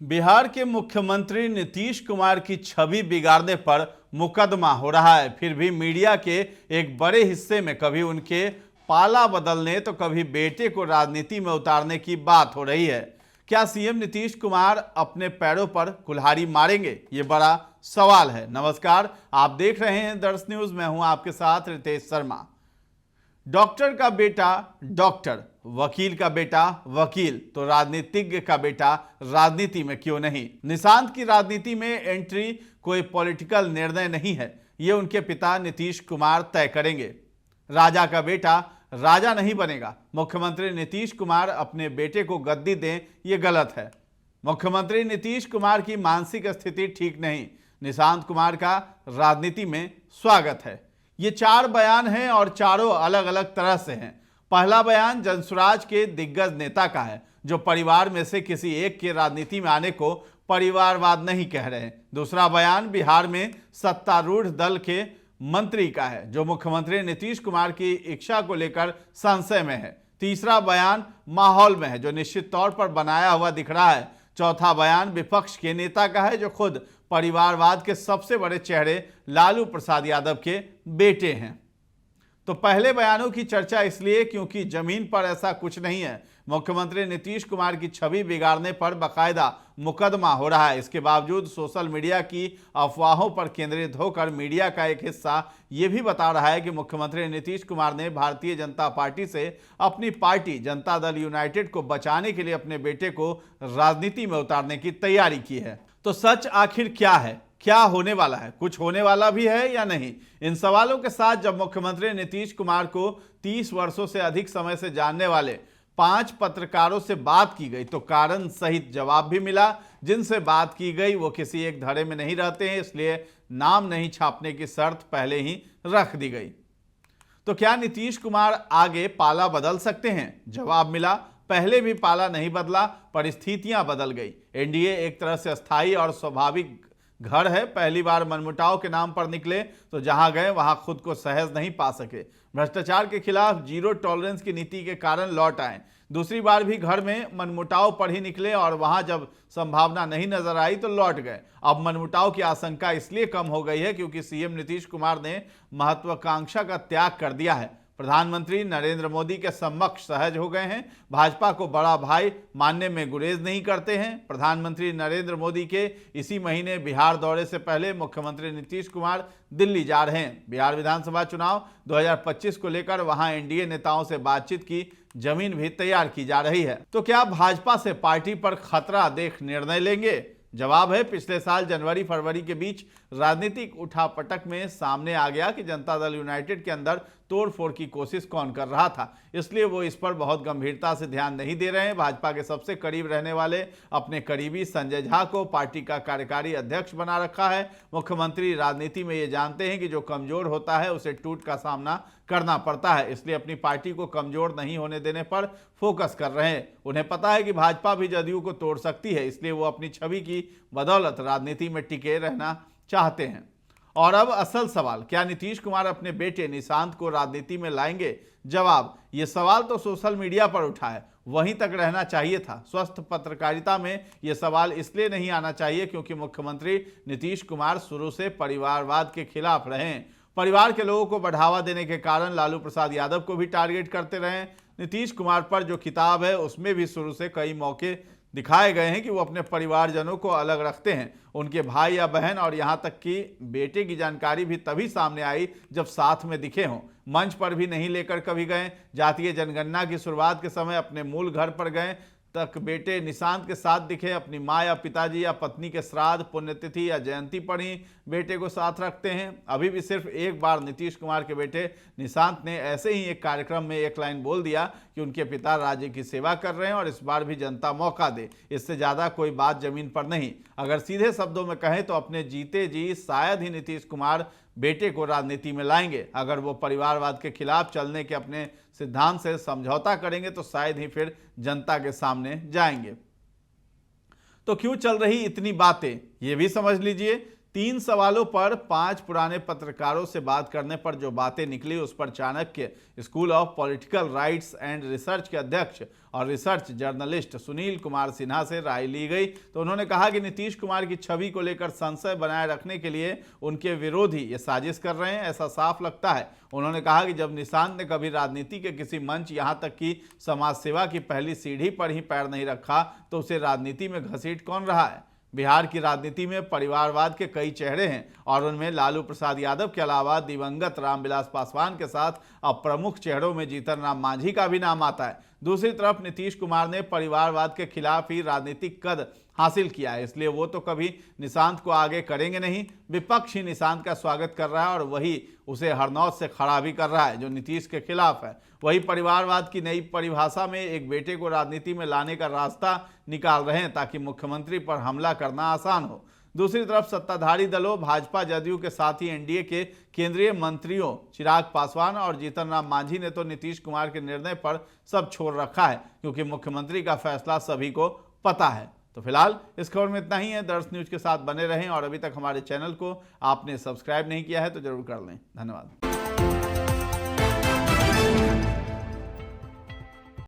बिहार के मुख्यमंत्री नीतीश कुमार की छवि बिगाड़ने पर मुकदमा हो रहा है। फिर भी मीडिया के एक बड़े हिस्से में कभी उनके पाला बदलने तो कभी बेटे को राजनीति में उतारने की बात हो रही है। क्या सीएम नीतीश कुमार अपने पैरों पर कुल्हाड़ी मारेंगे? ये बड़ा सवाल है। नमस्कार, आप देख रहे हैं दर्श न्यूज। मैं हूं आपके साथ रितेश शर्मा। डॉक्टर का बेटा डॉक्टर, वकील का बेटा वकील, तो राजनीतिज्ञ का बेटा राजनीति में क्यों नहीं? निशांत की राजनीति में एंट्री कोई पॉलिटिकल निर्णय नहीं है, ये उनके पिता नीतीश कुमार तय करेंगे। राजा का बेटा राजा नहीं बनेगा। मुख्यमंत्री नीतीश कुमार अपने बेटे को गद्दी दें, ये गलत है। मुख्यमंत्री नीतीश कुमार की मानसिक स्थिति ठीक नहीं। निशांत कुमार का राजनीति में स्वागत है। ये 4 बयान हैं और चारों अलग अलग तरह से हैं। पहला बयान जनसुराज के दिग्गज नेता का है, जो परिवार में से किसी एक के राजनीति में आने को परिवारवाद नहीं कह रहे हैं। दूसरा बयान बिहार में सत्तारूढ़ दल के मंत्री का है, जो मुख्यमंत्री नीतीश कुमार की इच्छा को लेकर संशय में है। तीसरा बयान माहौल में है, जो निश्चित तौर पर बनाया हुआ दिख रहा है। चौथा बयान विपक्ष के नेता का है, जो खुद परिवारवाद के सबसे बड़े चेहरे लालू प्रसाद यादव के बेटे हैं। तो पहले बयानों की चर्चा इसलिए क्योंकि जमीन पर ऐसा कुछ नहीं है। मुख्यमंत्री नीतीश कुमार की छवि बिगाड़ने पर बाकायदा मुकदमा हो रहा है। इसके बावजूद सोशल मीडिया की अफवाहों पर केंद्रित होकर मीडिया का एक हिस्सा ये भी बता रहा है कि मुख्यमंत्री नीतीश कुमार ने भारतीय जनता पार्टी से अपनी पार्टी जनता दल यूनाइटेड को बचाने के लिए अपने बेटे को राजनीति में उतारने की तैयारी की है। तो सच आखिर क्या है? क्या होने वाला है? कुछ होने वाला भी है या नहीं? इन सवालों के साथ जब मुख्यमंत्री नीतीश कुमार को 30 वर्षों से अधिक समय से जानने वाले 5 पत्रकारों से बात की गई, तो कारण सहित जवाब भी मिला। जिनसे बात की गई वो किसी एक धड़े में नहीं रहते हैं, इसलिए नाम नहीं छापने की शर्त पहले ही रख दी गई। तो क्या नीतीश कुमार आगे पाला बदल सकते हैं? जवाब मिला, पहले भी पाला नहीं बदला, परिस्थितियां बदल गई। एनडीए एक तरह से अस्थायी और स्वाभाविक घर है। पहली बार मनमुटाव के नाम पर निकले तो जहां गए वहां खुद को सहज नहीं पा सके। भ्रष्टाचार के खिलाफ जीरो टॉलरेंस की नीति के कारण लौट आए। दूसरी बार भी घर में मनमुटाव पर ही निकले और वहां जब संभावना नहीं नजर आई तो लौट गए। अब मनमुटाव की आशंका इसलिए कम हो गई है क्योंकि सीएम नीतीश कुमार ने महत्वाकांक्षा का त्याग कर दिया है। प्रधानमंत्री नरेंद्र मोदी के समक्ष सहज हो गए हैं। भाजपा को बड़ा भाई मानने में गुरेज नहीं करते हैं। प्रधानमंत्री नरेंद्र मोदी के इसी महीने बिहार दौरे से पहले मुख्यमंत्री नीतीश कुमार दिल्ली जा रहे हैं। बिहार विधानसभा चुनाव 2025 को लेकर वहां एनडीए नेताओं से बातचीत की जमीन भी तैयार की जा रही है। तो क्या भाजपा से पार्टी पर खतरा देख निर्णय लेंगे? जवाब है, पिछले साल जनवरी फरवरी के बीच राजनीतिक उठापटक में सामने आ गया कि जनता दल यूनाइटेड के अंदर तोड़फोड़ की कोशिश कौन कर रहा था, इसलिए वो इस पर बहुत गंभीरता से ध्यान नहीं दे रहे हैं। भाजपा के सबसे करीब रहने वाले अपने करीबी संजय झा को पार्टी का कार्यकारी अध्यक्ष बना रखा है। मुख्यमंत्री राजनीति में ये जानते हैं कि जो कमजोर होता है उसे टूट का सामना करना पड़ता है, इसलिए अपनी पार्टी को कमजोर नहीं होने देने पर फोकस कर रहे हैं। उन्हें पता है कि भाजपा भी जदयू को तोड़ सकती है, इसलिए वो अपनी छवि की बदौलत राजनीति में टिके रहना चाहते हैं। और अब असल सवाल, क्या नीतीश कुमार अपने बेटे निशांत को राजनीति में लाएंगे? जवाब, ये सवाल तो सोशल मीडिया पर उठा है, वहीं तक रहना चाहिए था। स्वस्थ पत्रकारिता में यह सवाल इसलिए नहीं आना चाहिए क्योंकि मुख्यमंत्री नीतीश कुमार शुरू से परिवारवाद के खिलाफ रहे हैं। परिवार के लोगों को बढ़ावा देने के कारण लालू प्रसाद यादव को भी टारगेट करते रहे। नीतीश कुमार पर जो किताब है उसमें भी शुरू से कई मौके दिखाए गए हैं कि वो अपने परिवारजनों को अलग रखते हैं, उनके भाई या बहन, और यहाँ तक कि बेटे की जानकारी भी तभी सामने आई जब साथ में दिखे हों। मंच पर भी नहीं लेकर कभी गए। जातीय जनगणना की शुरुआत के समय अपने मूल घर पर गए तक बेटे निशांत के साथ दिखे। अपनी माँ या पिताजी या पत्नी के श्राद्ध, पुण्यतिथि या जयंती पर ही बेटे को साथ रखते हैं। अभी भी सिर्फ एक बार नीतीश कुमार के बेटे निशांत ने ऐसे ही एक कार्यक्रम में एक लाइन बोल दिया कि उनके पिता राज्य की सेवा कर रहे हैं और इस बार भी जनता मौका दे। इससे ज़्यादा कोई बात जमीन पर नहीं। अगर सीधे शब्दों में कहें तो अपने जीते जी शायद ही नीतीश कुमार बेटे को राजनीति में लाएंगे। अगर वो परिवारवाद के खिलाफ चलने के अपने सिद्धांत से समझौता करेंगे तो शायद ही फिर जनता के सामने जाएंगे। तो क्यों चल रही इतनी बातें, ये भी समझ लीजिए। 3 सवालों पर 5 पुराने पत्रकारों से बात करने पर जो बातें निकली उस पर Chanakya school of political rights and research के अध्यक्ष और रिसर्च जर्नलिस्ट सुनील कुमार सिन्हा से राय ली गई। तो उन्होंने कहा कि नीतीश कुमार की छवि को लेकर संशय बनाए रखने के लिए उनके विरोधी ये साजिश कर रहे हैं, ऐसा साफ लगता है। उन्होंने कहा कि जब निशांत ने कभी राजनीति के किसी मंच यहां तक कि समाज सेवा की पहली सीढ़ी पर ही पैर नहीं रखा तो उसे राजनीति में घसीट कौन रहा है। बिहार की राजनीति में परिवारवाद के कई चेहरे हैं और उनमें लालू प्रसाद यादव के अलावा दिवंगत रामविलास पासवान के साथ अब प्रमुख चेहरों में जीतन राम मांझी का भी नाम आता है। दूसरी तरफ नीतीश कुमार ने परिवारवाद के खिलाफ ही राजनीतिक कद हासिल किया है, इसलिए वो तो कभी निशांत को आगे करेंगे नहीं। विपक्ष ही निशांत का स्वागत कर रहा है और वही उसे हरनौत से खड़ा भी कर रहा है जो नीतीश के खिलाफ है। वही परिवारवाद की नई परिभाषा में एक बेटे को राजनीति में लाने का रास्ता निकाल रहे हैं ताकि मुख्यमंत्री पर हमला करना आसान हो। दूसरी तरफ सत्ताधारी दलों भाजपा जदयू के साथ ही एनडीए के केंद्रीय मंत्रियों चिराग पासवान और जीतन राम मांझी ने तो नीतीश कुमार के निर्णय पर सब छोड़ रखा है क्योंकि मुख्यमंत्री का फैसला सभी को पता है। तो फिलहाल इस खबर में इतना ही है। दर्श न्यूज के साथ बने रहें और अभी तक हमारे चैनल को आपने सब्सक्राइब नहीं किया है तो जरूर कर लें। धन्यवाद।